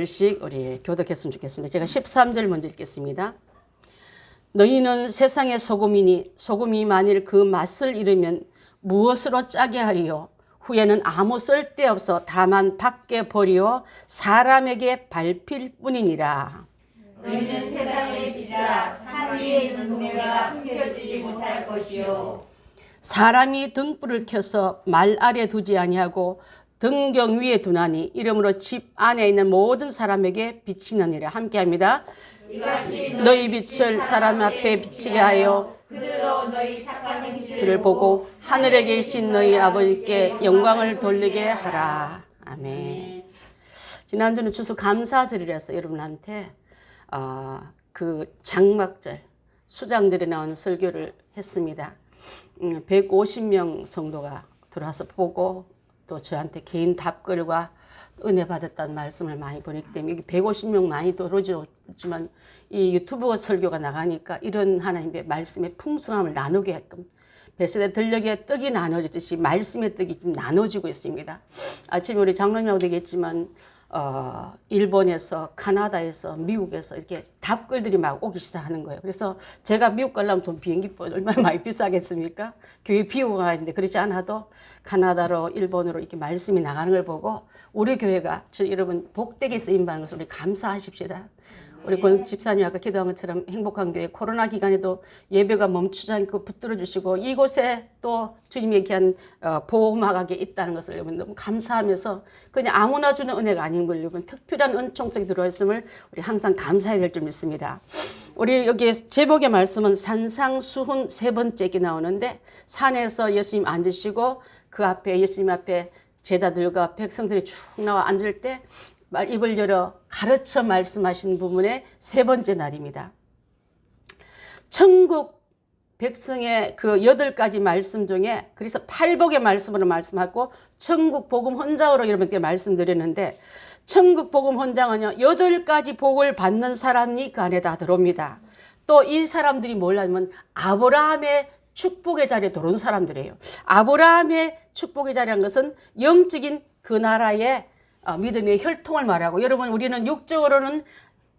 씩 우리 교독했으면 좋겠습니다. 제가 13절 먼저 읽겠습니다. 너희는 세상의 소금이니 소금이 만일 그 맛을 잃으면 무엇으로 짜게 하리요? 후에는 아무 쓸데없어 다만 밖에 버리어 사람에게 밟힐 뿐이니라. 너희는 세상의 빛이라. 산 위에 있는 동네가 숨겨지지 못할 것이요. 사람이 등불을 켜서 말 아래 두지 아니하고 등경 위에 두나니 이러므로 집 안에 있는 모든 사람에게 비치느니라. 함께합니다. 이같이 너희 빛을 사람 앞에 비치게 하여 그들로 너희 착한 행실을 를 보고 하늘에 계신 너희 아버지께 영광을 돌리게 하라. 아멘. 지난주는 추수 감사절이라서 여러분한테 그 장막절 수장들이 나온 설교를 했습니다. 150명 성도가 들어와서 보고 또 저한테 개인 답글과 은혜 받았다는 말씀을 많이 보냈기 때문에 여기 150명 많이 들어오지만 이 유튜브 설교가 나가니까 이런 하나님의 말씀의 풍성함을 나누게 했끔 벨세데 들녘에 떡이 나눠지듯이 말씀의 떡이 좀 나눠지고 있습니다. 아침에 우리 장로님하고 되겠지만 일본에서 카나다에서 미국에서 이렇게 답글들이 막 오기 시작하는 거예요. 그래서 제가 미국 가려면 돈 비행기 얼마나 많이 비싸겠습니까? 교회 비우고 가는데 그렇지 않아도 카나다로 일본으로 이렇게 말씀이 나가는 걸 보고 우리 교회가 여러분 복되게 쓰임받는 것을 우리 감사하십시다. 우리 권 집사님 아까 기도한 것처럼 행복한 교회 코로나 기간에도 예배가 멈추지 않고 붙들어 주시고 이곳에 또 주님이 얘기한 보호막하게 있다는 것을 여러분 너무 감사하면서 그냥 아무나 주는 은혜가 아닌 걸 여러분 특별한 은총성이 들어있음을 우리 항상 감사해야 될 줄 믿습니다. 우리 여기 제목의 말씀은 산상수훈 세 번째에 나오는데 산에서 예수님 앉으시고 그 앞에 예수님 앞에 제자들과 백성들이 쭉 나와 앉을 때 입을 열어 가르쳐 말씀하신 부분의 세 번째 날입니다. 천국 백성의 그 8가지 말씀 중에 그래서 팔복의 말씀으로 말씀하고 천국 복음 헌장으로 여러분께 말씀드렸는데 천국 복음 헌장은요 8가지 복을 받는 사람이 그 안에 다 들어옵니다. 또 이 사람들이 뭐냐면 아브라함의 축복의 자리에 들어온 사람들이에요. 아브라함의 축복의 자리라는 것은 영적인 그 나라의 믿음의 혈통을 말하고 여러분 우리는 육적으로는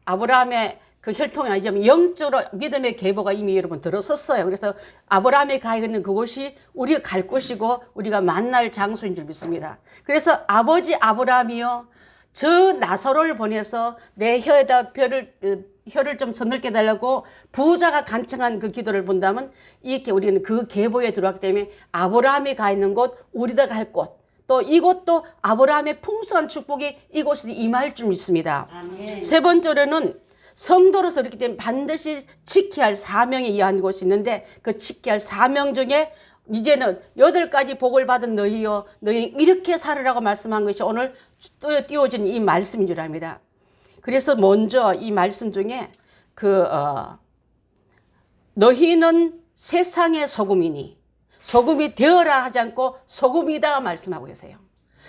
아브라함의 그 혈통이 아니지만 영적으로 믿음의 계보가 이미 여러분 들어섰어요. 그래서 아브라함이 가 있는 그곳이 우리가 갈 곳이고 우리가 만날 장소인 줄 믿습니다. 그래서 아버지 아브라함이요 저 나사로를 보내서 내 혀에다 혀를 좀 서늘게 달라고 부자가 간청한 그 기도를 본다면 이렇게 우리는 그 계보에 들어왔기 때문에 아브라함이 가 있는 곳 우리가 갈 곳 또 이곳도 아브라함의 풍성한 축복이 이곳에 임할 줄 믿습니다. 아멘. 세 번째로는 성도로서 그렇기 때문에 반드시 지켜야 할 사명에 의한 곳이 있는데 그 지켜야 할 사명 중에 이제는 8가지 복을 받은 너희요 너희 이렇게 살으라고 말씀한 것이 오늘 띄워진 이 말씀인 줄 압니다. 그래서 먼저 이 말씀 중에 너희는 세상의 소금이니 소금이 되어라 하지 않고 소금이다 말씀하고 계세요.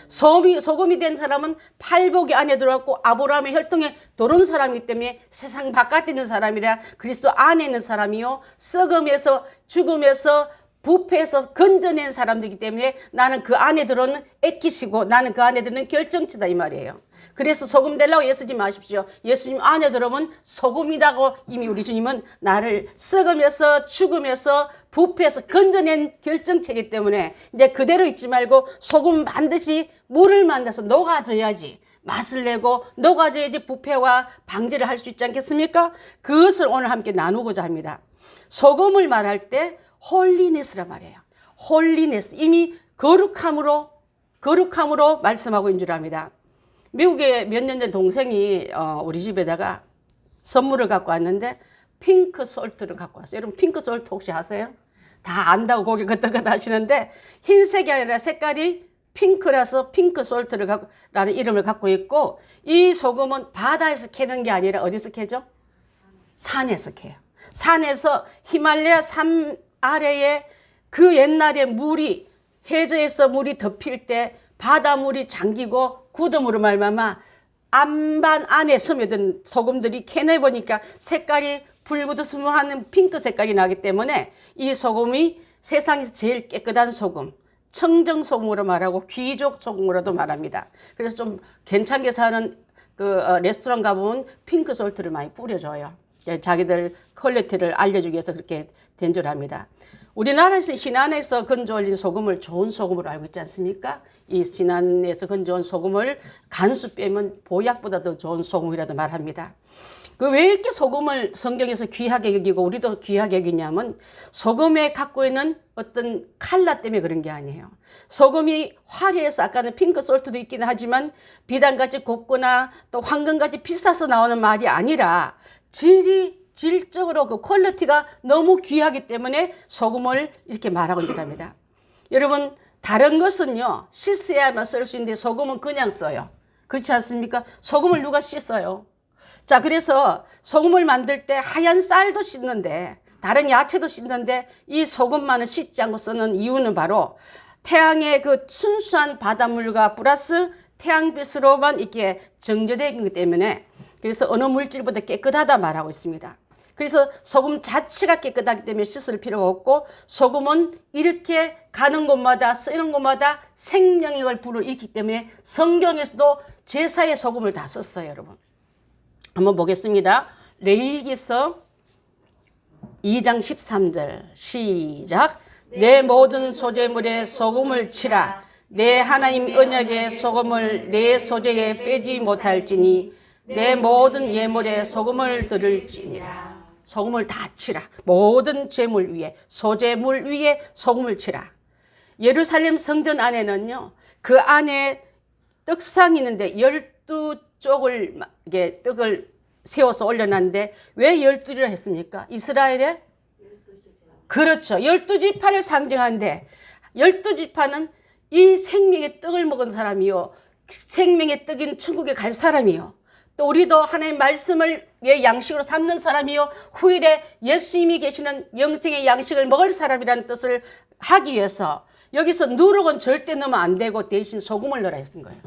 소금이 된 사람은 팔복이 안에 들어왔고 아브라함의 혈통에 들어온 사람이기 때문에 세상 바깥에 있는 사람이라 그리스도 안에 있는 사람이요 썩음에서 죽음에서 부패에서 건져낸 사람들이기 때문에 나는 그 안에 들어오는 액기시고 나는 그 안에 들어오는 결정체다 이 말이에요. 그래서 소금 되려고 애쓰지 마십시오. 예수님 안에 들어오면 소금이라고 이미 우리 주님은 나를 썩음에서 죽음에서 부패에서 건져낸 결정체이기 때문에 이제 그대로 있지 말고 소금 반드시 물을 만나서 녹아져야지 맛을 내고 녹아져야지 부패와 방지를 할 수 있지 않겠습니까? 그것을 오늘 함께 나누고자 합니다. 소금을 말할 때 홀리네스라 말해요. 홀리네스 이미 거룩함으로 말씀하고 있는 줄 압니다. 미국에 몇 년 전 동생이 우리 집에다가 선물을 갖고 왔는데 핑크 솔트를 갖고 왔어요. 여러분 핑크 솔트 혹시 아세요? 다 안다고 고개 끄덕끄덕 하시는데 흰색이 아니라 색깔이 핑크라서 핑크 솔트라는 이름을 갖고 있고 이 소금은 바다에서 캐는 게 아니라 어디서 캐죠? 산에서 캐요. 산에서 히말라야 산 아래에 그 옛날에 물이 해저에서 물이 덮일 때 바닷물이 잠기고 굳음으로 말미암아 안반 안에 스며든 소금들이 캔에 보니까 색깔이 붉으스름한 핑크 색깔이 나기 때문에 이 소금이 세상에서 제일 깨끗한 소금 청정소금으로 말하고 귀족 소금으로도 말합니다. 그래서 좀 괜찮게 사는 레스토랑 가보면 핑크 솔트를 많이 뿌려줘요. 자기들 퀄리티를 알려주기 위해서 그렇게 된 줄 압니다. 우리나라에서 신안에서 건져올린 소금을 좋은 소금으로 알고 있지 않습니까? 이 신안에서 건져온 소금을 간수 빼면 보약보다 더 좋은 소금이라도 말합니다. 왜 이렇게 소금을 성경에서 귀하게 여기고 우리도 귀하게 여기냐면 소금에 갖고 있는 어떤 칼라 때문에 그런 게 아니에요. 소금이 화려해서 아까는 핑크 솔트도 있긴 하지만 비단같이 곱거나 또 황금같이 비싸서 나오는 말이 아니라 질적으로 그 퀄리티가 너무 귀하기 때문에 소금을 이렇게 말하고 있답니다. 여러분 다른 것은요 씻어야만 쓸 수 있는데 소금은 그냥 써요. 그렇지 않습니까? 소금을 누가 씻어요? 자, 그래서 소금을 만들 때 하얀 쌀도 씻는데 다른 야채도 씻는데 이 소금만은 씻지 않고 쓰는 이유는 바로 태양의 그 순수한 바닷물과 플러스 태양빛으로만 이렇게 정제되기 때문에 그래서 어느 물질보다 깨끗하다 말하고 있습니다. 그래서 소금 자체가 깨끗하기 때문에 씻을 필요가 없고 소금은 이렇게 가는 곳마다 쓰는 곳마다 생명력을 불어일으키기 때문에 성경에서도 제사의 소금을 다 썼어요, 여러분. 한번 보겠습니다. 레위기서 2장 13절 시작. 내 모든 소재물에 소금을 치라. 내 하나님 언약의 소금을 내 소재에 빼지 못할지니 내 모든 예물에 소금을 들을지니라. 소금을 다 치라. 모든 제물 위에 소재물 위에 소금을 치라. 예루살렘 성전 안에는요. 그 안에 떡상이 있는데 12쪽을 이게 떡을 세워서 올려놨는데 왜 12지라 했습니까? 이스라엘에? 그렇죠. 12지파를 상징하는데 12지파는 이 생명의 떡을 먹은 사람이요. 생명의 떡인 천국에 갈 사람이요. 또 우리도 하나님의 말씀을 양식으로 삼는 사람이요. 후일에 예수님이 계시는 영생의 양식을 먹을 사람이라는 뜻을 하기 위해서 여기서 누룩은 절대 넣으면 안 되고 대신 소금을 넣으라 했은 거예요.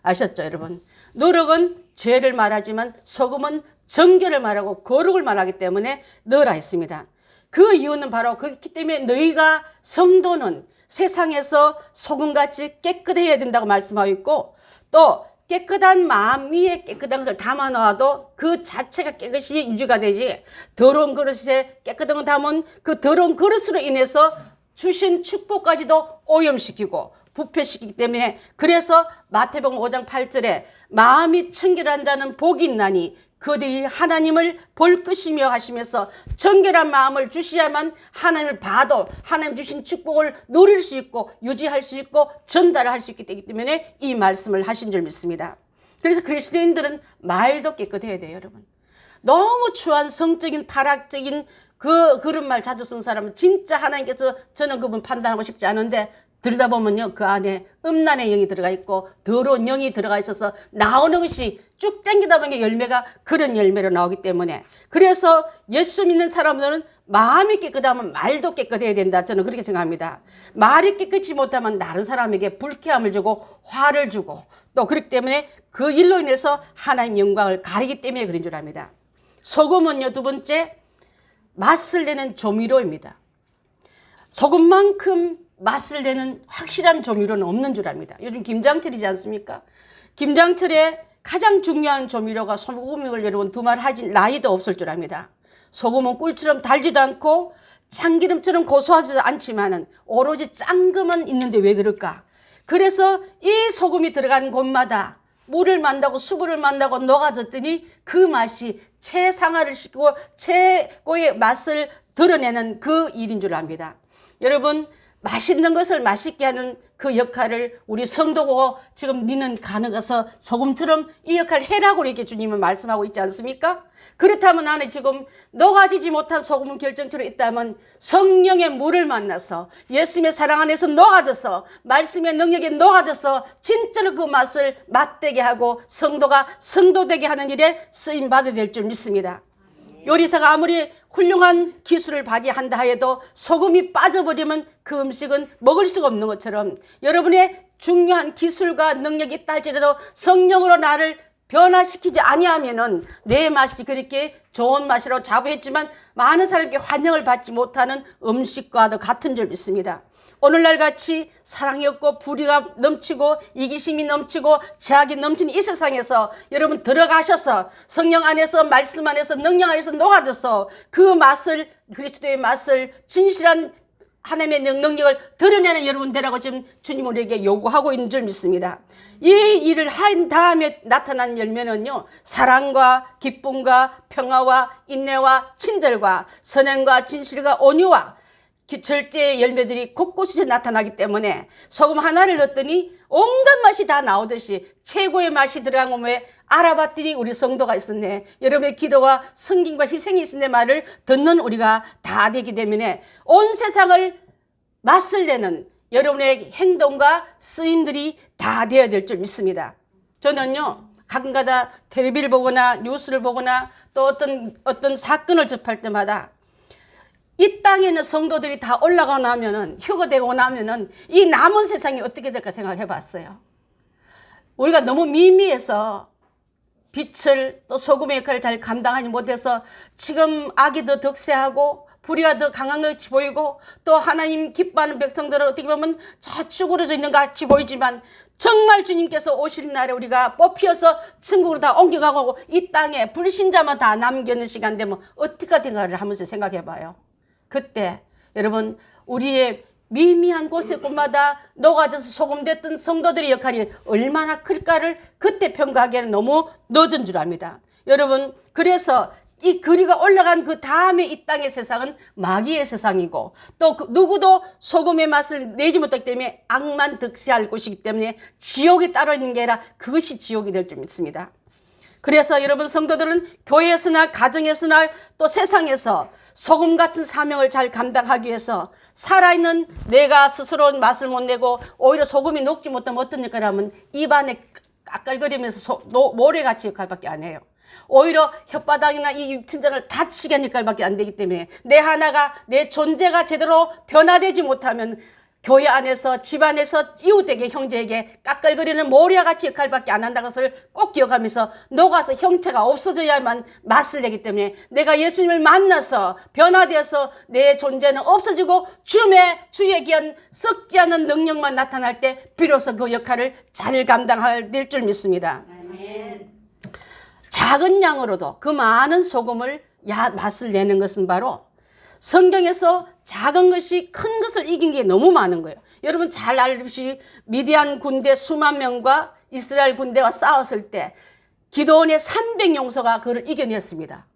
아셨죠, 여러분? 누룩은 죄를 말하지만 소금은 정결을 말하고 거룩을 말하기 때문에 넣으라 했습니다. 그 이유는 바로 그렇기 때문에 너희가 성도는 세상에서 소금같이 깨끗해야 된다고 말씀하고 있고 또 깨끗한 마음 위에 깨끗한 것을 담아 놓아도 그 자체가 깨끗이 유지가 되지 더러운 그릇에 깨끗한 걸 담은 그 더러운 그릇으로 인해서 주신 축복까지도 오염시키고 부패시키기 때문에 그래서 마태복음 5장 8절에 마음이 청결한 자는 복이 있나니 그들이 하나님을 볼 것이며 하시면서 청결한 마음을 주셔야만 하나님을 봐도 하나님 주신 축복을 누릴 수 있고 유지할 수 있고 전달할 수 있기 때문에 이 말씀을 하신 줄 믿습니다. 그래서 그리스도인들은 말도 깨끗해야 돼요, 여러분. 너무 추한 성적인 타락적인 그런 말 자주 쓴 사람은 진짜 하나님께서 저는 그분 판단하고 싶지 않은데 들다 보면요 그 안에 음란의 영이 들어가 있고 더러운 영이 들어가 있어서 나오는 것이 쭉 당기다 보니까 열매가 그런 열매로 나오기 때문에 그래서 예수 믿는 사람들은 마음이 깨끗하면 말도 깨끗해야 된다. 저는 그렇게 생각합니다. 말이 깨끗이 못하면 다른 사람에게 불쾌함을 주고 화를 주고 또 그렇기 때문에 그 일로 인해서 하나님 영광을 가리기 때문에 그런 줄 압니다. 소금은요 두 번째 맛을 내는 조미료입니다. 소금만큼 맛을 내는 확실한 조미료는 없는 줄 압니다. 요즘 김장철이지 않습니까? 김장철에 가장 중요한 조미료가 소금을 여러분 두말하지 나이도 없을 줄 압니다. 소금은 꿀처럼 달지도 않고 참기름처럼 고소하지도 않지만은 오로지 짠 것만 있는데 왜 그럴까? 그래서 이 소금이 들어간 곳마다 물을 만나고 수분을 만나고 녹아졌더니 그 맛이 최상화를 시키고 최고의 맛을 드러내는 그 일인 줄 압니다. 여러분 맛있는 것을 맛있게 하는 그 역할을 우리 성도고 지금 니는 가능해서 소금처럼 이 역할을 해라고 이렇게 주님은 말씀하고 있지 않습니까? 그렇다면 나는 지금 녹아지지 못한 소금은 결정적으로 있다면 성령의 물을 만나서 예수님의 사랑 안에서 녹아져서 말씀의 능력에 녹아져서 진짜로 그 맛을 맛되게 하고 성도가 성도되게 하는 일에 쓰임받아야 될 줄 믿습니다. 요리사가 아무리 훌륭한 기술을 발휘한다 해도 소금이 빠져버리면 그 음식은 먹을 수가 없는 것처럼 여러분의 중요한 기술과 능력이 있다 할지라도 성령으로 나를 변화시키지 아니하면은 내 맛이 그렇게 좋은 맛이라고 자부했지만 많은 사람에게 환영을 받지 못하는 음식과도 같은 줄 믿습니다. 오늘날 같이 사랑이 없고 불의가 넘치고 이기심이 넘치고 제약이 넘치는 이 세상에서 여러분 들어가셔서 성령 안에서 말씀 안에서 능력 안에서 녹아져서 그 맛을 그리스도의 맛을 진실한 하나님의 능력을 드러내는 여러분 되라고 지금 주님 우리에게 요구하고 있는 줄 믿습니다. 이 일을 한 다음에 나타난 열매는요, 사랑과 기쁨과 평화와 인내와 친절과 선행과 진실과 온유와 절제의 열매들이 곳곳에 나타나기 때문에 소금 하나를 넣었더니 온갖 맛이 다 나오듯이 최고의 맛이 들어간 몸에 알아봤더니 우리 성도가 있었네. 여러분의 기도와 성김과 희생이 있었네 말을 듣는 우리가 다 되기 때문에 온 세상을 맛을 내는 여러분의 행동과 쓰임들이 다 되어야 될 줄 믿습니다. 저는요, 가끔가다 텔레비를 보거나 뉴스를 보거나 또 어떤 사건을 접할 때마다 이 땅에 있는 성도들이 다 올라가고 나면은, 휴거되고 나면은 이 남은 세상이 어떻게 될까 생각해 봤어요. 우리가 너무 미미해서 빛을 또 소금의 역할을 잘 감당하지 못해서 지금 악이 더 득세하고 불의가 더 강한 것 같이 보이고 또 하나님 기뻐하는 백성들은 어떻게 보면 저 쭈그러져 있는 것 같이 보이지만 정말 주님께서 오실 날에 우리가 뽑혀서 천국으로 다 옮겨가고 이 땅에 불신자만 다 남겨놓은 시간 되면 어떻게 된가를 하면서 생각해 봐요. 그때 여러분 우리의 미미한 곳에 곳마다 녹아져서 소금됐던 성도들의 역할이 얼마나 클까를 그때 평가하기에는 너무 늦은 줄 압니다. 여러분 그래서 이 거리가 올라간 그 다음에 이 땅의 세상은 마귀의 세상이고 또 누구도 소금의 맛을 내지 못하기 때문에 악만 득세할 곳이기 때문에 지옥이 따로 있는 게 아니라 그것이 지옥이 될 줄 믿습니다. 그래서 여러분 성도들은 교회에서나 가정에서나 또 세상에서 소금 같은 사명을 잘 감당하기 위해서 살아있는 내가 스스로 맛을 못 내고 오히려 소금이 녹지 못하면 어떤 역할을 하면 입안에 까끌거리면서 모래같이 역할밖에 안 해요. 오히려 혓바닥이나 이 입천장을 다치게 하는 역할밖에 안 되기 때문에 내 존재가 제대로 변화되지 못하면 교회 안에서 집안에서 이웃에게 형제에게 까끌거리는 모래같이 역할밖에 안 한다는 것을 꼭 기억하면서 녹아서 형체가 없어져야만 맛을 내기 때문에 내가 예수님을 만나서 변화되어서 내 존재는 없어지고 주의 귀한 썩지 않은 능력만 나타날 때 비로소 그 역할을 잘 감당할 줄 믿습니다. 아멘. 작은 양으로도 그 많은 소금을 맛을 내는 것은 바로 성경에서 작은 것이 큰 것을 이긴 게 너무 많은 거예요. 여러분 잘 알듯이 미디안 군대 수만 명과 이스라엘 군대와 싸웠을 때 기드온의 300용사가 그를 이겨냈습니다.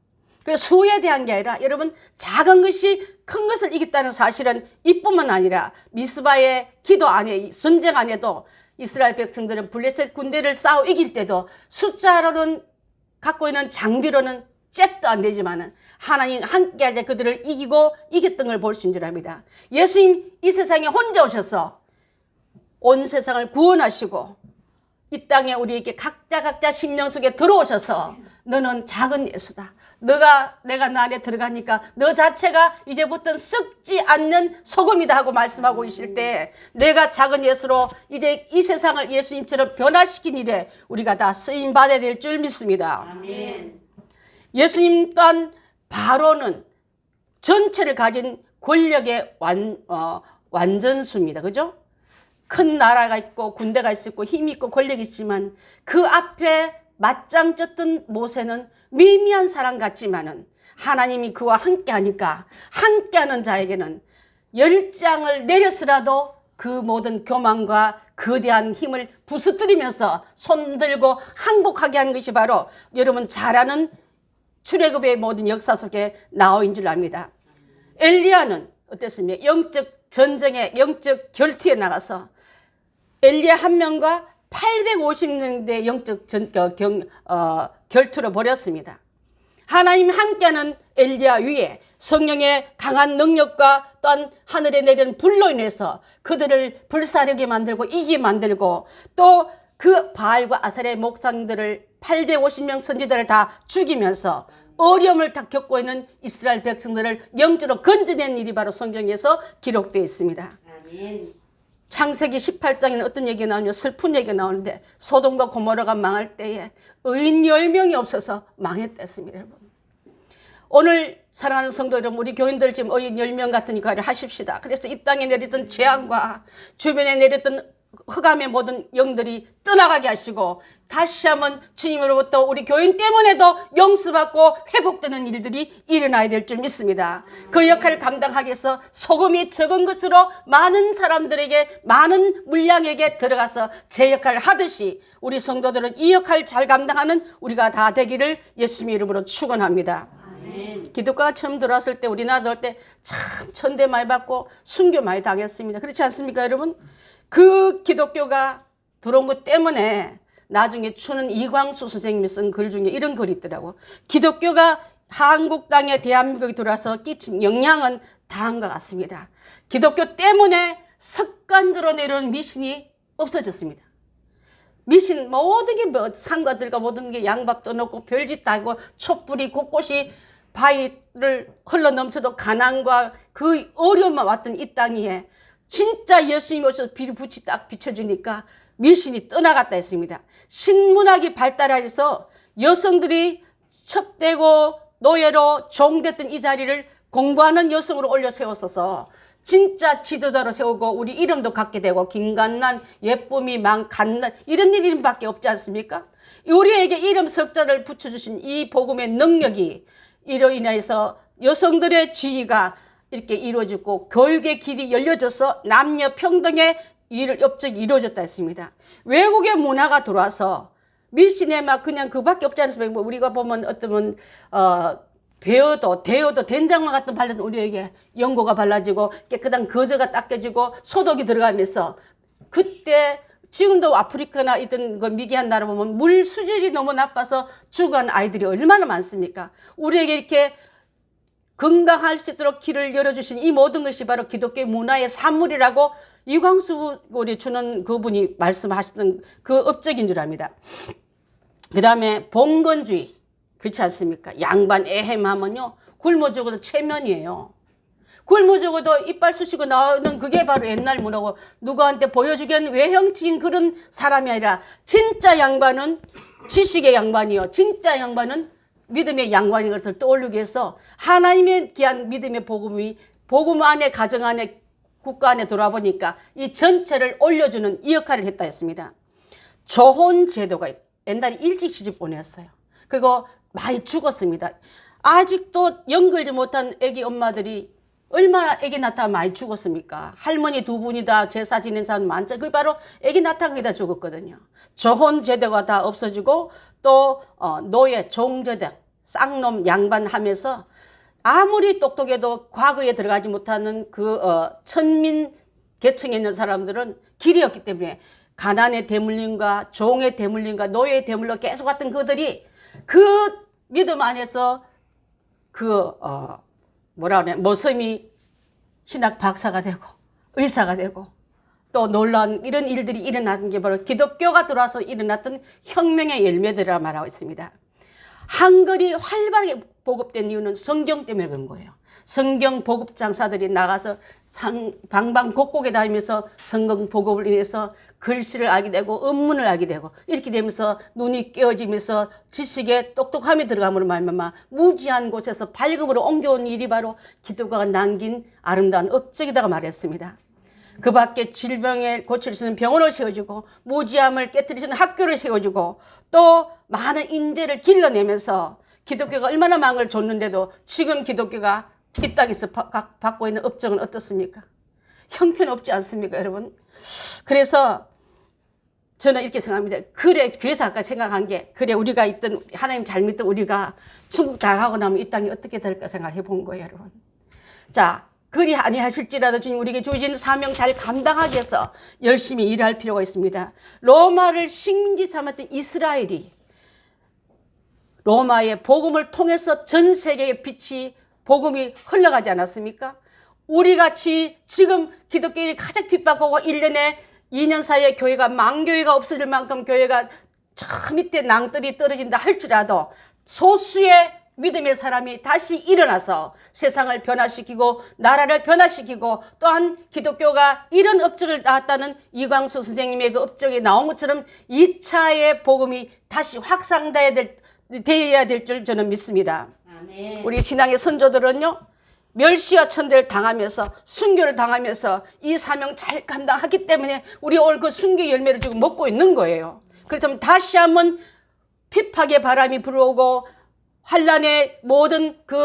그래서 수에 대한 게 아니라 여러분 작은 것이 큰 것을 이겼다는 사실은 이뿐만 아니라 미스바의 기도 안에 전쟁 안에도 이스라엘 백성들은 블레셋 군대를 싸워 이길 때도 숫자로는 갖고 있는 장비로는 잽도 안 되지만은 하나님 함께 하자 그들을 이기고 이겼던 걸 볼 수 있는 줄 압니다. 예수님 이 세상에 혼자 오셔서 온 세상을 구원하시고 이 땅에 우리에게 각자 심령 속에 들어오셔서 너는 작은 예수다. 내가 너 안에 들어가니까 너 자체가 이제부터는 썩지 않는 소금이다 하고 말씀하고 계실 때 내가 작은 예수로 이제 이 세상을 예수님처럼 변화시킨 일에 우리가 다 쓰임 받아야 될 줄 믿습니다. 아멘. 예수님 또한 바로는 전체를 가진 권력의 완전수입니다. 그죠? 큰 나라가 있고 군대가 있고 힘이 있고 권력이 있지만 그 앞에 맞짱 쪘던 모세는 미미한 사람 같지만은 하나님이 그와 함께 하니까 함께하는 자에게는 열장을 내렸으라도 그 모든 교만과 거대한 힘을 부수뜨리면서 손들고 항복하게 하는 것이 바로 여러분 잘 아는 출애굽의 모든 역사 속에 나와 있는 줄 압니다. 엘리야는 어땠습니까? 영적 전쟁에 영적 결투에 나가서 엘리야 한 명과 850명대 영적 결투를 벌였습니다. 하나님 함께하는 엘리야 위에 성령의 강한 능력과 또한 하늘에 내리는 불로 인해서 그들을 불사르게 만들고 이기게 만들고 또 그 바알과 아셀의 목상들을 850명 선지자를 다 죽이면서 어려움을 다 겪고 있는 이스라엘 백성들을 영적으로 건져낸 일이 바로 성경에서 기록되어 있습니다. 아멘. 창세기 18장에는 어떤 얘기가 나오냐 슬픈 얘기가 나오는데 소돔과 고모라가 망할 때에 의인 10명이 없어서 망했다 했습니다. 여러분. 오늘 사랑하는 성도 여러분, 우리 교인들 지금 어인 10명 같은 일을 하십시다. 그래서 이 땅에 내렸던 재앙과 주변에 내렸던 흑암의 모든 영들이 떠나가게 하시고 다시 한번 주님으로부터 우리 교인 때문에도 용서받고 회복되는 일들이 일어나야 될 줄 믿습니다. 그 역할을 감당하기 위해서 소금이 적은 것으로 많은 사람들에게, 많은 물량에게 들어가서 제 역할을 하듯이 우리 성도들은 이 역할을 잘 감당하는 우리가 다 되기를 예수님의 이름으로 축원합니다. 기독교가 처음 들어왔을 때 우리나라 들어올 때 참 천대 많이 받고 순교 많이 당했습니다. 그렇지 않습니까 여러분? 그 기독교가 들어온 것 때문에 나중에 추는 이광수 선생님이 쓴 글 중에 이런 글이 있더라고. 기독교가 한국 땅에 대한민국에 들어와서 끼친 영향은 다한 것 같습니다. 기독교 때문에 습관대로 내려오는 미신이 없어졌습니다. 미신 모든 게 상가들과 모든 게 양밥도 넣고 별짓 다 하고 촛불이 곳곳이 바위를 흘러 넘쳐도 가난과 그 어려움만 왔던 이 땅에 진짜 예수님이 오셔서 빛이 딱 비춰주니까 미신이 떠나갔다 했습니다. 신문학이 발달해서 여성들이 첩되고 노예로 종됐던 이 자리를 공부하는 여성으로 올려 세웠어서 진짜 지도자로 세우고 우리 이름도 갖게 되고 김간난, 예쁨이, 간난 이런 이름밖에 없지 않습니까? 우리에게 이름 석자를 붙여주신 이 복음의 능력이 이로 인해서 여성들의 지위가 이렇게 이루어지고 교육의 길이 열려져서 남녀 평등의 업적이 이루어졌다 했습니다. 외국의 문화가 들어와서 미신에 막 그냥 그밖에 없지 않습니까? 뭐 우리가 보면 어떤 배어도 대어도 된장만 같은 발라도 우리에게 연고가 발라지고 깨끗한 거저가 닦여지고 소독이 들어가면서 그때 지금도 아프리카나 있던 그 미개한 나라 보면 물 수질이 너무 나빠서 죽어가는 아이들이 얼마나 많습니까? 우리에게 이렇게 건강할 수 있도록 길을 열어주신 이 모든 것이 바로 기독교의 문화의 산물이라고 이광수 우리 주는 그분이 말씀하시던 그 업적인 줄 압니다. 그 다음에 봉건주의 그렇지 않습니까? 양반 에헴하면요 굶어 죽어도 체면이에요. 굶어 죽어도 이빨 쑤시고 나오는 그게 바로 옛날 문화고 누구한테 보여주기엔 외형적인 그런 사람이 아니라 진짜 양반은 지식의 양반이요. 진짜 양반은 믿음의 양반인 것을 떠올리기 위해서 하나님의 귀한 믿음의 복음이 복음 안에 가정 안에 국가 안에 돌아보니까 이 전체를 올려주는 이 역할을 했다 했습니다. 조혼 제도가 옛날에 일찍 시집 보냈어요. 그리고 많이 죽었습니다. 아직도 연결지 못한 애기 엄마들이 얼마나 애기 낳다가 많이 죽었습니까? 할머니 두 분이 다 제사 지낸 사람 많죠. 그게 바로 애기 낳다가 거기다 죽었거든요. 조혼 제도가 다 없어지고 또 노예, 종제대, 쌍놈 양반하면서 아무리 똑똑해도 과거에 들어가지 못하는 그 천민 계층에 있는 사람들은 길이 없기 때문에 가난의 대물림과 종의 대물림과 노예의 대물로 계속 왔던 그들이 그 믿음 안에서 모섬이 신학 박사가 되고 의사가 되고 또 놀라운 이런 일들이 일어나는 게 바로 기독교가 들어와서 일어났던 혁명의 열매들이라 말하고 있습니다. 한글이 활발하게 보급된 이유는 성경 때문에 그런 거예요. 성경 보급 장사들이 나가서 방방곡곡에 다니면서 성경 보급을 인해서 글씨를 알게 되고 음문을 알게 되고 이렇게 되면서 눈이 깨어지면서 지식에 똑똑함이 들어감으로 말미암아 무지한 곳에서 발급으로 옮겨온 일이 바로 기독교가 남긴 아름다운 업적이다가 말했습니다. 그 밖에 질병에 고칠 수 있는 병원을 세워주고 무지함을 깨뜨릴 수 있는 학교를 세워주고 또 많은 인재를 길러내면서 기독교가 얼마나 망을 줬는데도 지금 기독교가 이 땅에서 받고 있는 업적은 어떻습니까? 형편없지 않습니까 여러분? 그래서 저는 이렇게 생각합니다. 그래서 아까 생각한 게 우리가 있던 하나님 잘 믿던 우리가 천국 다 가고 나면 이 땅이 어떻게 될까 생각해 본 거예요 여러분. 자, 그리 아니하실지라도 주님 우리에게 주신 사명 잘 감당하기 위해서 열심히 일할 필요가 있습니다. 로마를 식민지 삼았던 이스라엘이 로마의 복음을 통해서 전 세계의 빛이 복음이 흘러가지 않았습니까? 우리같이 지금 기독교인이 가장 핍박하고 1년에 2년 사이에 교회가 망교회가 없어질 만큼 교회가 저 밑에 낭떠리 떨어진다 할지라도 소수의 믿음의 사람이 다시 일어나서 세상을 변화시키고 나라를 변화시키고 또한 기독교가 이런 업적을 낳았다는 이광수 선생님의 그 업적이 나온 것처럼 2차의 복음이 다시 확산되어야 될 줄 저는 믿습니다. 아멘. 우리 신앙의 선조들은요, 멸시와 천대를 당하면서 순교를 당하면서 이 사명 잘 감당하기 때문에 우리 오늘 그 순교 열매를 지금 먹고 있는 거예요. 그렇다면 다시 한번 핍박의 바람이 불어오고 환란의 모든 그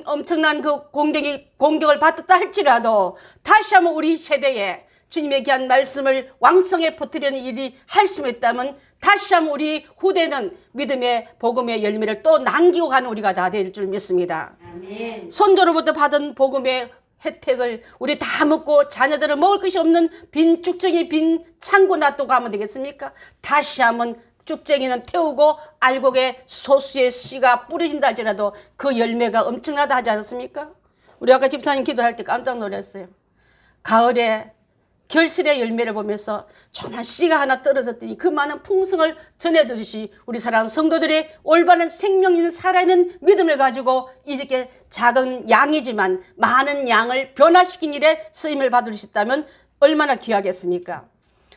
엄청난 그 공격을 받았다 할지라도 다시 한번 우리 세대에 주님의 귀한 말씀을 왕성히 퍼뜨리는 일이 할 수 있다면 다시 한번 우리 후대는 믿음의 복음의 열매를 또 남기고 가는 우리가 다 될 줄 믿습니다. 아멘. 선조로부터 받은 복음의 혜택을 우리 다 먹고 자녀들은 먹을 것이 없는 빈 쭉정이 빈 창고 놔두고 가면 되겠습니까? 다시 한번 쭉정이는 태우고 알곡에 소수의 씨가 뿌려진다 할지라도 그 열매가 엄청나다 하지 않았습니까? 우리 아까 집사님 기도할 때 깜짝 놀랐어요. 가을에 결실의 열매를 보면서 정말 씨가 하나 떨어졌더니 그 많은 풍성을 전해주시 우리 사랑하는 성도들의 올바른 생명 있는 살아있는 믿음을 가지고 이렇게 작은 양이지만 많은 양을 변화시킨 일에 쓰임을 받을 수 있다면 얼마나 귀하겠습니까?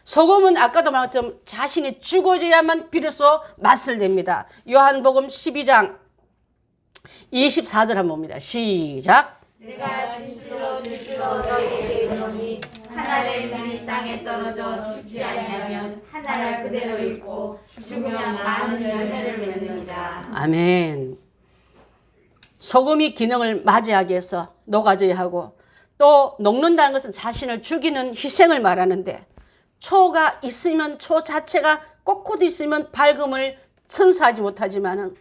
소금은 아까도 말했지만 자신이 죽어져야만 비로소 맛을 냅니다. 요한복음 12장 24절 한번 봅니다. 시작. 내가 진실로 너희에게 이르노니 한 알의 눈이 땅에 떨어져 죽지 아니하면 한 알 그대로 있고 죽으면 많은 열매를 맺느니라. 아멘. 소금이 기능을 맞이하기 위해서 녹아져야 하고 또 녹는다는 것은 자신을 죽이는 희생을 말하는데 초가 있으면 초 자체가 꽂고도 있으면 밝음을 선사하지 못하지만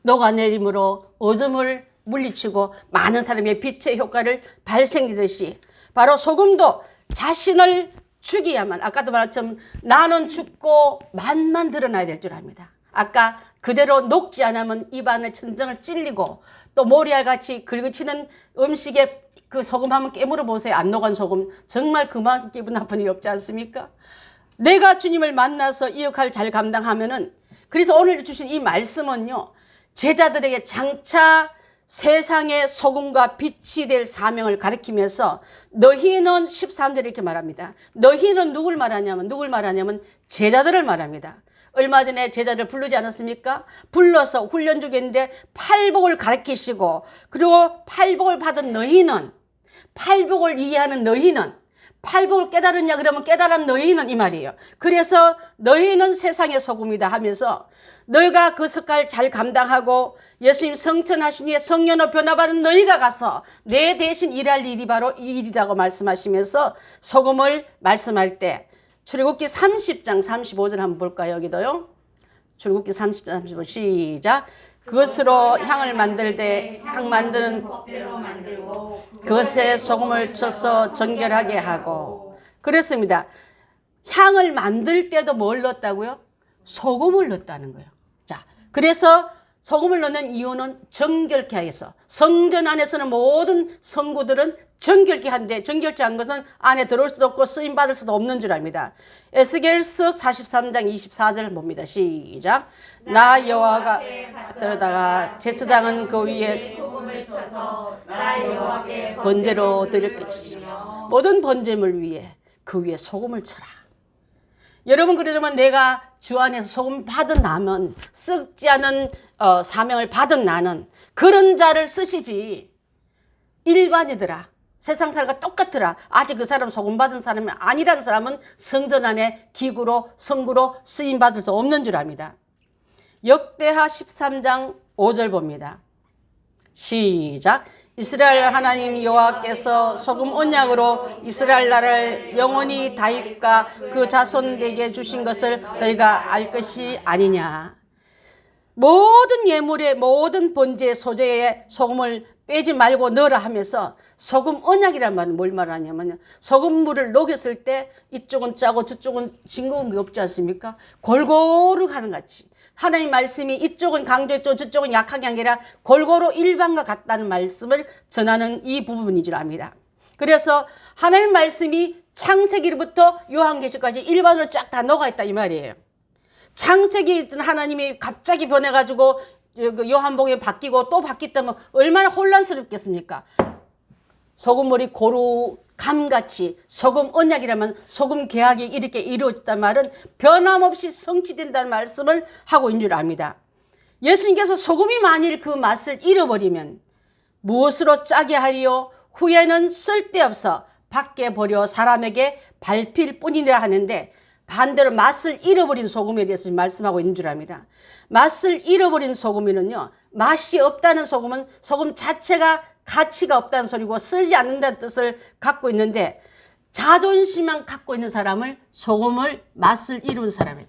녹아내림으로 어둠을 물리치고 많은 사람의 빛의 효과를 발생되듯이 바로 소금도 자신을 죽여야만 아까도 말했지만 나는 죽고 맛만 드러나야 될 줄 압니다. 아까 그대로 녹지 않으면 입안에 천정을 찔리고 또 모리알같이 긁어치는 음식에 그 소금 한번 깨물어 보세요. 안 녹은 소금 정말 그만 기분 나쁜 일 없지 않습니까? 내가 주님을 만나서 이 역할을 잘 감당하면은 그래서 오늘 주신 이 말씀은요 제자들에게 장차 세상의 소금과 빛이 될 사명을 가리키면서 너희는 13절에 이렇게 말합니다. 너희는 누굴 말하냐면 제자들을 말합니다. 얼마 전에 제자를 부르지 않았습니까? 불러서 훈련 중에 있는데 팔복을 가르치시고 그리고 팔복을 받은 너희는 팔복을 이해하는 너희는 팔복을 깨달았냐 그러면 깨달은 너희는 이 말이에요. 그래서 너희는 세상의 소금이다 하면서 너희가 그 색깔 잘 감당하고 예수님 성천하시니에 성령으로 변화받은 너희가 가서 내 대신 일할 일이 바로 이 일이라고 말씀하시면서 소금을 말씀할 때 출애굽기 30장 35절 한번 볼까요? 여기도요. 출애굽기 30장 35 시작. 그것으로 향을 만들 때 향 만드는 법대로 만들고 그것에 소금을 쳐서 정결하게 하고 그렇습니다. 향을 만들 때도 뭘 넣었다고요? 소금을 넣었다는 거예요. 자, 그래서 소금을 넣는 이유는 정결케 하여서 성전 안에서는 모든 성구들은 정결케 한데 정결케 한 것은 안에 들어올 수도 없고 쓰임 받을 수도 없는 줄 압니다. 에스겔서 43장 24절 봅니다. 시작. 나 여호와가 들어다가 제사장은 그 위에 소금을 쳐서 나 여호와께 번제로 드릴 것이며 모든 번제물 위에 그 위에 소금을 쳐라. 여러분 그러면 내가 주 안에서 소금 받은 나면 썩지 않은 사명을 받은 나는 그런 자를 쓰시지 일반이더라. 세상 사람과 똑같더라. 아직 그 사람 소금 받은 사람이 아니라는 사람은 성전 안에 기구로 성구로 쓰임 받을 수 없는 줄 압니다. 역대하 13장 5절 봅니다. 시작. 이스라엘 하나님 여호와께서 소금 언약으로 이스라엘 나라를 영원히 다윗과 그 자손에게 주신 것을 너희가 알 것이 아니냐. 모든 예물의 모든 번제 소재에 소금을 빼지 말고 넣으라 하면서 소금 언약이란 말은 뭘 말하냐면 소금물을 녹였을 때 이쪽은 짜고 저쪽은 징거운 게 없지 않습니까? 골고루 가는 같이 하나님 말씀이 이쪽은 강조했고 저쪽은 약한 게 아니라 골고루 일반과 같다는 말씀을 전하는 이 부분인 줄 압니다. 그래서 하나님 말씀이 창세기로부터 요한계시까지 일반으로 쫙 다 녹아있다 이 말이에요. 창세기에 있던 하나님이 갑자기 변해가지고 요한복음에 바뀌고 또 바뀌었다면 얼마나 혼란스럽겠습니까? 소금물이 고루 감같이 소금 언약이라면 소금 계약이 이렇게 이루어졌단 말은 변함없이 성취된다는 말씀을 하고 있는 줄 압니다. 예수님께서 소금이 만일 그 맛을 잃어버리면 무엇으로 짜게 하리요? 후에는 쓸데없어 밖에 버려 사람에게 밟힐 뿐이라 하는데, 반대로 맛을 잃어버린 소금에 대해서 말씀하고 있는 줄 압니다. 맛을 잃어버린 소금에는요, 맛이 없다는 소금은 소금 자체가 가치가 없다는 소리고 쓰지 않는다는 뜻을 갖고 있는데, 자존심만 갖고 있는 사람을 소금을 맛을 잃은 사람이에요.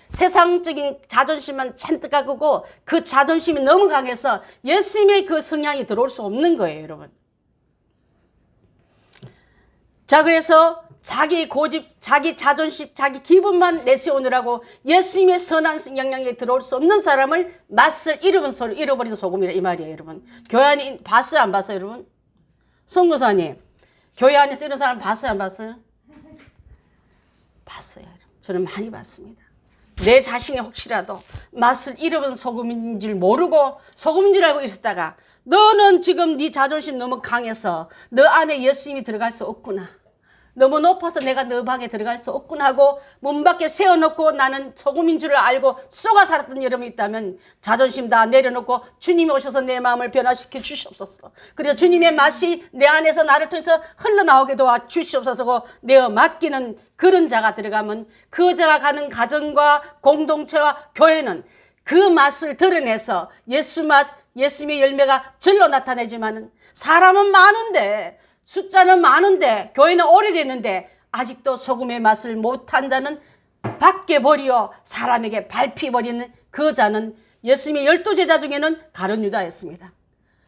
세상적인 자존심만 잔뜩 갖고 그 자존심이 너무 강해서 예수님의 그 성향이 들어올 수 없는 거예요, 여러분. 자, 그래서 자기 고집, 자기 자존심, 자기 기분만 내세우느라고 예수님의 선한 영향에 들어올 수 없는 사람을 맛을 잃어버린 소금이라 이 말이에요, 여러분. 교회 안에 봤어요, 안 봤어요, 여러분? 선교사님, 교회 안에서 이런 사람 봤어요, 안 봤어요? 봤어요, 여러분. 저는 많이 봤습니다. 내 자신이 혹시라도 맛을 잃어버린 소금인 줄 모르고 소금인 줄 알고 있었다가, 너는 지금 네 자존심 너무 강해서 너 안에 예수님이 들어갈 수 없구나, 너무 높아서 내가 너 방에 들어갈 수 없구나 하고 문 밖에 세워놓고 나는 소금인 줄을 알고 쏘가 살았던 여러분이 있다면, 자존심 다 내려놓고 주님이 오셔서 내 마음을 변화시켜 주시옵소서. 그래서 주님의 맛이 내 안에서 나를 통해서 흘러나오게 도와 주시옵소서. 내어 맡기는 그런 자가 들어가면 그 자가 가는 가정과 공동체와 교회는 그 맛을 드러내서 예수 맛, 예수님의 열매가 절로 나타내지만은, 사람은 많은데, 숫자는 많은데, 교회는 오래됐는데 아직도 소금의 맛을 못한다는, 밖에 버리어 사람에게 밟히버리는 그 자는 예수님의 12제자 중에는 가룟 유다였습니다.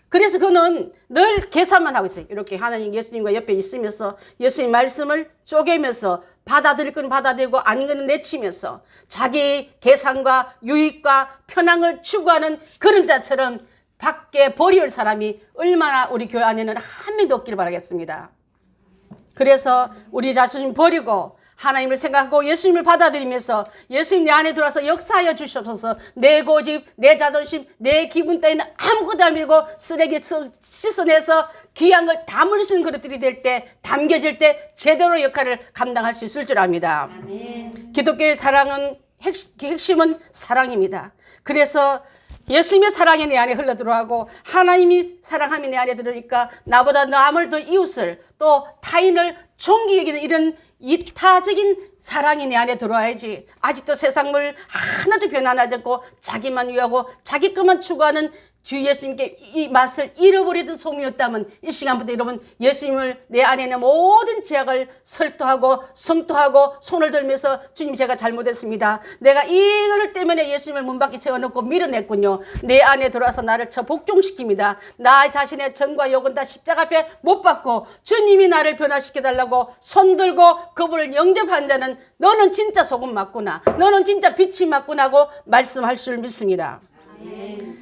그래서 그는 늘 계산만 하고 있어요. 이렇게 하나님 예수님과 옆에 있으면서 예수님 말씀을 쪼개면서 받아들일 건 받아들이고 아닌 건 내치면서 자기 계산과 유익과 편향을 추구하는 그런 자처럼 밖에 버릴 사람이 얼마나 우리 교회 안에는 한 명도 없기를 바라겠습니다. 그래서 우리 자신을 버리고 하나님을 생각하고 예수님을 받아들이면서 예수님 내 안에 들어와서 역사하여 주시옵소서. 내 고집, 내 자존심, 내 기분 따위는 아무것도 안 밀고 쓰레기 씻어내서 귀한 걸 담을 수 있는 그릇들이 될 때, 담겨질 때 제대로 역할을 감당할 수 있을 줄 압니다. 기독교의 사랑은 핵심은 사랑입니다. 그래서 예수님의 사랑이 내 안에 흘러들어가고 하나님이 사랑함이 내 안에 들어오니까 나보다 남을 더 이웃을 또 타인을 존귀 여기는 이런 이타적인 사랑이 내 안에 들어와야지. 아직도 세상을 하나도 변화하지 않고 자기만 위하고 자기 것만 추구하는 주 예수님께 이 맛을 잃어버리던 소금이었다면, 이 시간부터 여러분 예수님을 내 안에 있는 모든 죄악을 설토하고 성토하고 손을 들면서, 주님 제가 잘못했습니다. 내가 이걸 때문에 예수님을 문 밖에 세워놓고 밀어냈군요. 내 안에 들어와서 나를 복종시킵니다. 나 자신의 정과 욕은 다 십자가 앞에 못 받고 주님이 나를 변화시켜달라고 손 들고 그분을 영접한 자는 너는 진짜 소금 맞구나, 너는 진짜 빛이 맞구나 하고 말씀할 줄 믿습니다.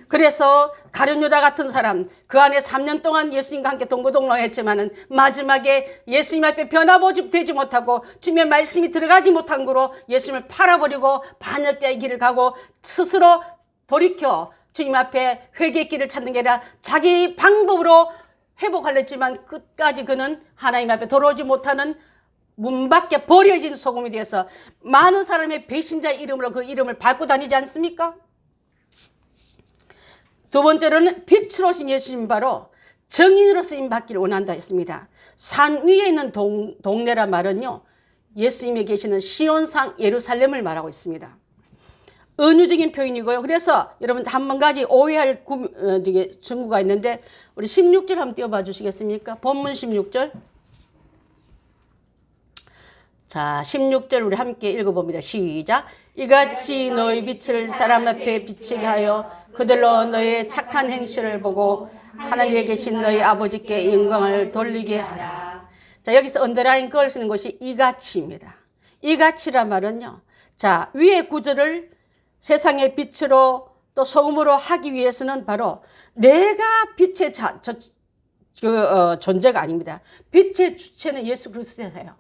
그래서 가룟 유다 같은 사람, 그 안에 3년 동안 예수님과 함께 동고동락했지만은 마지막에 예수님 앞에 변화보지 되지 못하고 주님의 말씀이 들어가지 못한 거로 예수님을 팔아버리고 반역자의 길을 가고 스스로 돌이켜 주님 앞에 회개의 길을 찾는 게 아니라 자기 방법으로 회복하려 했지만 끝까지 그는 하나님 앞에 돌아오지 못하는 문 밖에 버려진 소금이 되어서 많은 사람의 배신자의 이름으로 그 이름을 밟고 다니지 않습니까? 두 번째로는 빛으로 오신 예수님, 바로 정인으로 쓰임 받기를 원한다 했습니다. 산 위에 있는 동네란 말은요, 예수님이 계시는 시온상 예루살렘을 말하고 있습니다. 은유적인 표현이고요. 그래서 여러분 한 가지 오해할 증거가 있는데, 우리 16절 한번 띄워봐 주시겠습니까? 본문 16절. 자, 16절 우리 함께 읽어봅니다. 시작. 이같이 너희 빛을 사람 앞에 비치게 하여 그들로 너의 착한 행실을 보고 하늘에 계신 너희 아버지께 영광을 돌리게 하라. 자, 여기서 언더라인 그을 쓰는 것이 이같이입니다. 이같이란 말은요, 자, 위의 구절을 세상의 빛으로 또 소금으로 하기 위해서는 바로 내가 빛의 존재가 아닙니다. 빛의 주체는 예수 그리스도세요.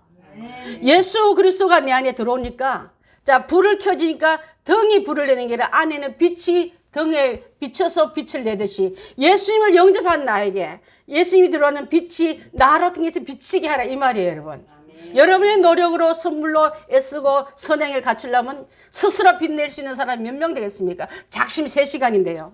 예수 그리스도가 내 안에 들어오니까, 자, 불을 켜지니까 등이 불을 내는 게 아니라 안에는 빛이 등에 비춰서 빛을 내듯이 예수님을 영접한 나에게 예수님이 들어오는 빛이 나로 통해서 비치게 하라, 이 말이에요, 여러분. 여러분의 노력으로 선물로 애쓰고 선행을 갖추려면 스스로 빛낼 수 있는 사람이 몇 명 되겠습니까? 작심 3시간인데요.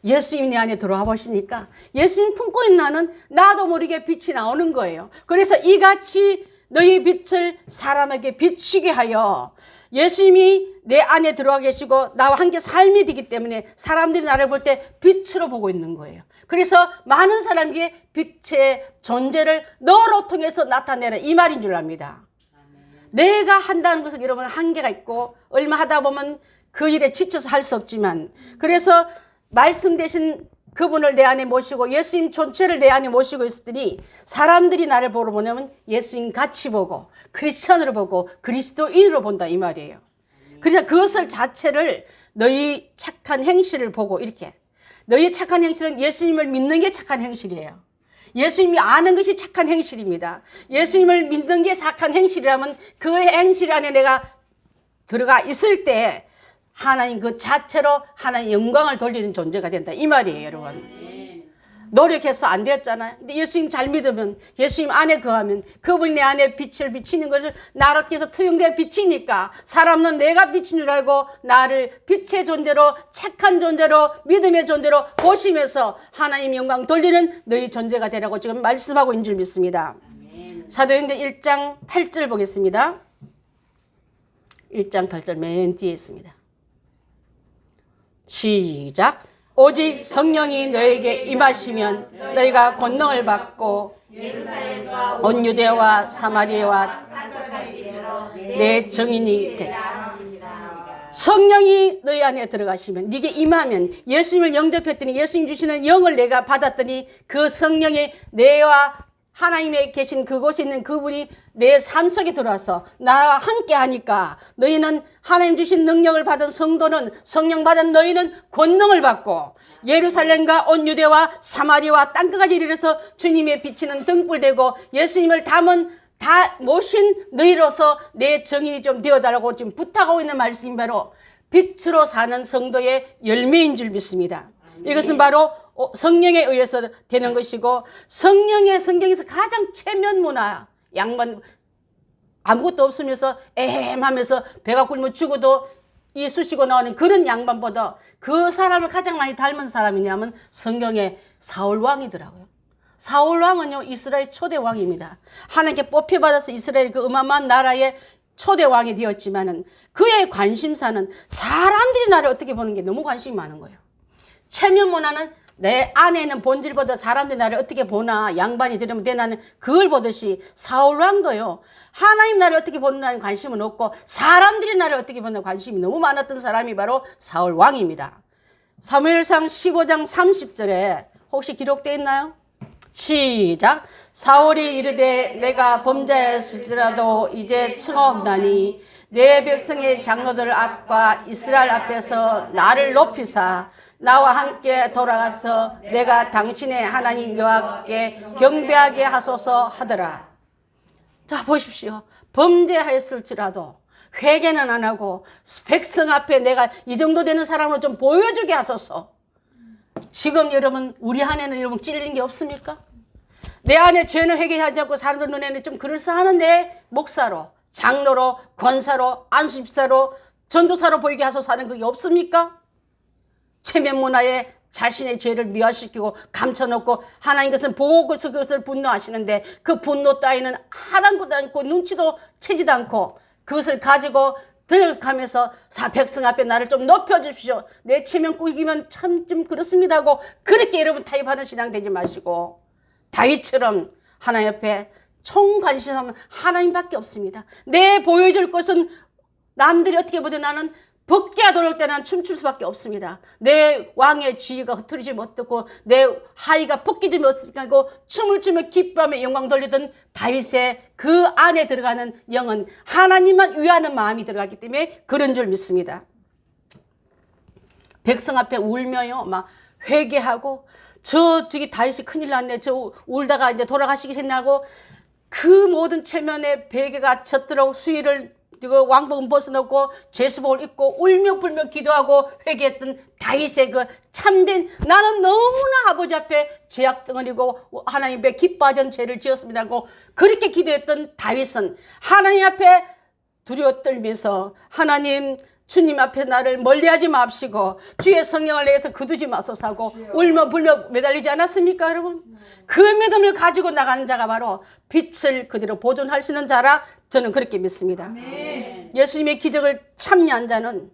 예수님이 내 안에 들어와 보시니까 예수님 품고 있는 나는 나도 모르게 빛이 나오는 거예요. 그래서 이같이 너희 빛을 사람에게 비치게 하여 예수님이 내 안에 들어와 계시고 나와 함께 삶이 되기 때문에 사람들이 나를 볼 때 빛으로 보고 있는 거예요. 그래서 많은 사람에게 빛의 존재를 너로 통해서 나타내라 이 말인 줄 압니다. 내가 한다는 것은 여러분 한계가 있고 얼마 하다 보면 그 일에 지쳐서 할 수 없지만 그래서 말씀 대신 그분을 내 안에 모시고 예수님 존재를 내 안에 모시고 있으니 사람들이 나를 보러 보냐면 예수님 같이 보고 크리스천으로 보고 그리스도인으로 본다 이 말이에요. 그래서 그것을 자체를 너희 착한 행실을 보고 이렇게 너희 착한 행실은 예수님을 믿는 게 착한 행실이에요. 예수님이 아는 것이 착한 행실입니다. 예수님을 믿는 게 착한 행실이라면 그 행실 안에 내가 들어가 있을 때 하나님 그 자체로 하나님 영광을 돌리는 존재가 된다 이 말이에요 여러분. 노력해서 안 되었잖아요. 근데 예수님 잘 믿으면 예수님 안에 거하면 그분이 내 안에 빛을 비치는 것을 나로 통해서 투영되어 비치니까 사람은 내가 비친 줄 알고 나를 빛의 존재로 착한 존재로 믿음의 존재로 보시면서 하나님 영광 돌리는 너희 존재가 되라고 지금 말씀하고 있는 줄 믿습니다. 사도행전 1장 8절 보겠습니다. 1장 8절 맨 뒤에 있습니다. 시작. 오직 성령이 너에게 임하시면 너희가 권능을 받고 온 유대와 사마리아와 내 증인이 되리라. 성령이 너희 안에 들어가시면 네게 임하면 예수님을 영접했더니 예수님 주시는 영을 내가 받았더니 그 성령이 내와 하나님에 계신 그곳에 있는 그분이 내 삶 속에 들어와서 나와 함께 하니까 너희는 하나님 주신 능력을 받은 성도는 성령 받은 너희는 권능을 받고 예루살렘과 온 유대와 사마리아와 땅끝까지 이르러서 주님의 비치는 등불 되고 예수님을 담은 다 모신 너희로서 내 증인이 좀 되어달라고 지금 부탁하고 있는 말씀이 바로 빛으로 사는 성도의 열매인 줄 믿습니다. 이것은 바로 성령에 의해서 되는 것이고 성령의 성경에서 가장 체면 문화 양반 아무것도 없으면서 애매하면서 배가 굶어 죽어도 이 쑤시고 나오는 그런 양반보다 그 사람을 가장 많이 닮은 사람이냐면 성경의 사울 왕이더라고요. 사울 왕은요 이스라엘 초대 왕입니다. 하나님께 뽑혀받아서 이스라엘 그 어마어마한 나라의 초대 왕이 되었지만은 그의 관심사는 사람들이 나를 어떻게 보는 게 너무 관심이 많은 거예요. 체면 문화는 내 안에 있는 본질보다 사람들이 나를 어떻게 보나 양반이 저러면 되나는 그걸 보듯이 사울 왕도요 하나님 나를 어떻게 보는다는 관심은 없고 사람들이 나를 어떻게 보는 관심이 너무 많았던 사람이 바로 사울 왕입니다. 사무엘상 15장 30절에 혹시 기록되어 있나요? 시작. 사울이 이르되 내가 범죄했을지라도 이제 청하옵나니 내 백성의 장로들 앞과 이스라엘 앞에서 나를 높이사 나와 함께 돌아가서 내가 당신의 하나님 여호와께 경배하게 하소서 하더라. 자 보십시오. 범죄하였을지라도 회개는 안 하고 백성 앞에 내가 이 정도 되는 사람으로 좀 보여주게 하소서. 지금 여러분 우리 안에는 여러분 찔린 게 없습니까? 내 안에 죄는 회개하지 않고 사람들 눈에는 좀 그럴싸하는 내 목사로 장로로 권사로 안수집사로 전도사로 보이게 하소서 하는 그게 없습니까? 체면 문화에 자신의 죄를 미화시키고 감춰놓고 하나님 것은 보고 그것을 분노하시는데 그 분노 따위는 하나도 않고 눈치도 채지도 않고 그것을 가지고 들어가면서 백성 앞에 나를 좀 높여주십시오. 내 체면 꾸기면 참 좀 그렇습니다 하고 그렇게 여러분 타협하는 신앙 되지 마시고 다윗처럼 하나님 앞에 총관심하면 하나님밖에 없습니다. 내 보여줄 것은 남들이 어떻게 보든 나는 벗겨야 돌아올 때 난 춤출 수밖에 없습니다. 내 왕의 지위가 흐트러지지 못하고 내 하의가 벗기지 못하고 춤을 추며 기뻐하며 영광 돌리던 다윗의 그 안에 들어가는 영은 하나님만 위하는 마음이 들어가기 때문에 그런 줄 믿습니다. 백성 앞에 울며요 막 회개하고 저기 다윗이 큰일 났네 저 울다가 이제 돌아가시기 생각하고 그 모든 체면에 베개가 젖도록 수위를 왕복은 벗어놓고 제수복을 입고 울며 불며 기도하고 회개했던 다윗의 그 참된 나는 너무나 아버지 앞에 죄악덩어리고 하나님 앞에 기뻐하던 죄를 지었습니다 하고 그렇게 기도했던 다윗은 하나님 앞에 두려워 떨면서 하나님 주님 앞에 나를 멀리하지 맙시고 주의 성령을 내서 거두지 마소서 하고 울며 불며 매달리지 않았습니까 여러분? 그 믿음을 가지고 나가는 자가 바로 빛을 그대로 보존할 수 있는 자라 저는 그렇게 믿습니다. 아멘. 예수님의 기적을 참여한 자는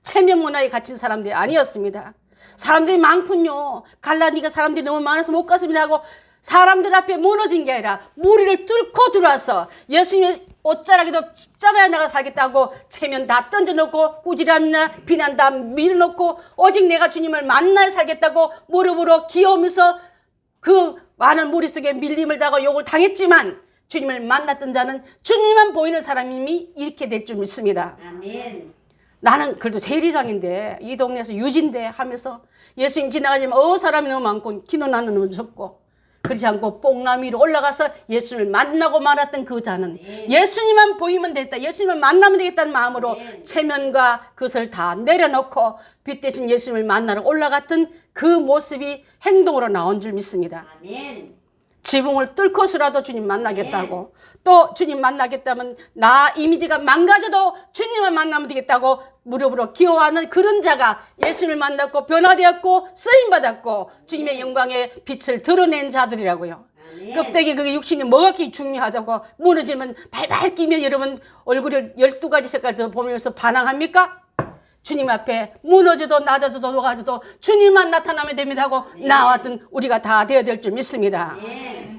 체면 문화에 갇힌 사람들이 아니었습니다. 사람들이 많군요. 갈라니까 사람들이 너무 많아서 못 갔습니다 하고 사람들 앞에 무너진 게 아니라 무리를 뚫고 들어와서 예수님의 옷자락에도 잡아야 나가 살겠다고 체면 다 던져놓고 꾸지람이나 비난 다 밀어놓고 오직 내가 주님을 만나야 살겠다고 무릎으로 기어오면서 그 많은 무리 속에 밀림을 당하고 욕을 당했지만 주님을 만났던 자는 주님만 보이는 사람이 이렇게 될 줄 믿습니다. 아멘. 나는 그래도 세리장인데 이 동네에서 유진데 하면서 예수님 지나가지만 사람이 너무 많고 기도 나는 너무 적고 그렇지 않고 뽕나무 위로 올라가서 예수님을 만나고 말았던 그 자는 예수님만 보이면 됐다. 예수님을 만나면 되겠다는 마음으로 체면과 그것을 다 내려놓고 빛 대신 예수님을 만나러 올라갔던 그 모습이 행동으로 나온 줄 믿습니다. 아멘. 지붕을 뚫고서라도 주님 만나겠다고 또 주님 만나겠다면 나 이미지가 망가져도 주님을 만나면 되겠다고 무릎으로 기어하는 그런 자가 예수님을 만났고 변화되었고 쓰임받았고 주님의 영광의 빛을 드러낸 자들이라고요. 껍데기 그게 육신이 뭐가 그렇게 중요하다고 무너지면 발발 끼면 여러분 얼굴을 12가지 색깔 보면서 반항합니까? 주님 앞에 무너져도 낮아져도 녹아져도 주님만 나타나면 됩니다 하고 나왔던 우리가 다 되어야 될 줄 믿습니다.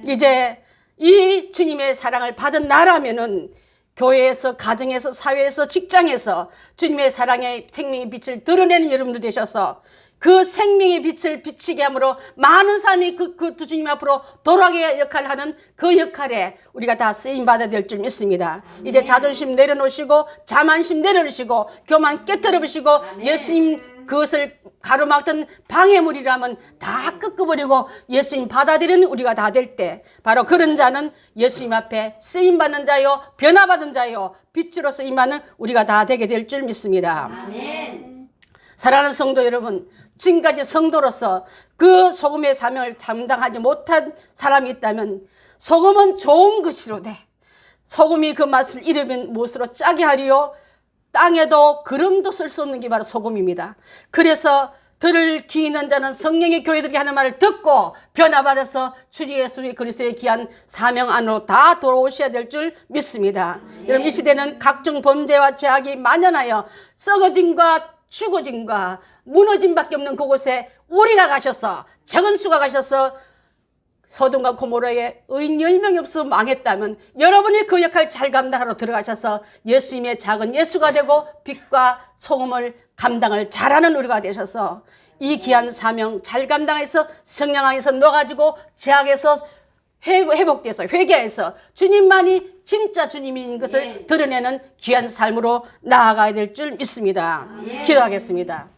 이제 이 주님의 사랑을 받은 나라면은 교회에서 가정에서 사회에서 직장에서 주님의 사랑의 생명의 빛을 드러내는 여러분들 되셔서 그 생명의 빛을 비치게 함으로 많은 사람이 그 주님 앞으로 돌아가게 역할을 하는 그 역할에 우리가 다 쓰임받아야 될 줄 믿습니다. 이제 자존심 내려놓으시고 자만심 내려놓으시고 교만 깨뜨려보시고 예수님 그것을 가로막던 방해물이라면 다 끄끄버리고 예수님 받아들이는 우리가 다 될 때 바로 그런 자는 예수님 앞에 쓰임받는 자요 변화받은 자요 빛으로 쓰임받는 우리가 다 되게 될 줄 믿습니다. 아멘. 사랑하는 성도 여러분, 지금까지 성도로서 그 소금의 사명을 감당하지 못한 사람이 있다면 소금은 좋은 것이로되 소금이 그 맛을 잃으면 무엇으로 짜게 하리요? 땅에도 그름도 쓸 수 없는 게 바로 소금입니다. 그래서 들을 귀 있는 자는 성령의 교회들이 하는 말을 듣고 변화받아서 주 예수 그리스도의 귀한 사명 안으로 다 돌아오셔야 될 줄 믿습니다. 여러분 이 시대는 각종 범죄와 죄악이 만연하여 썩어짐과 죽어짐과 무너짐밖에 없는 그곳에 우리가 가셔서 적은 수가 가셔서 소돔과 고모라에 의인 10명이 없어 망했다면 여러분이 그 역할 잘 감당하러 들어가셔서 예수님의 작은 예수가 되고 빛과 소금을 감당을 잘하는 우리가 되셔서 이 귀한 사명 잘 감당해서 성령 안에서 놓아가지고 죄악에서 회복돼서 회개해서 주님만이 진짜 주님인 것을 드러내는 귀한 삶으로 나아가야 될 줄 믿습니다. 기도하겠습니다.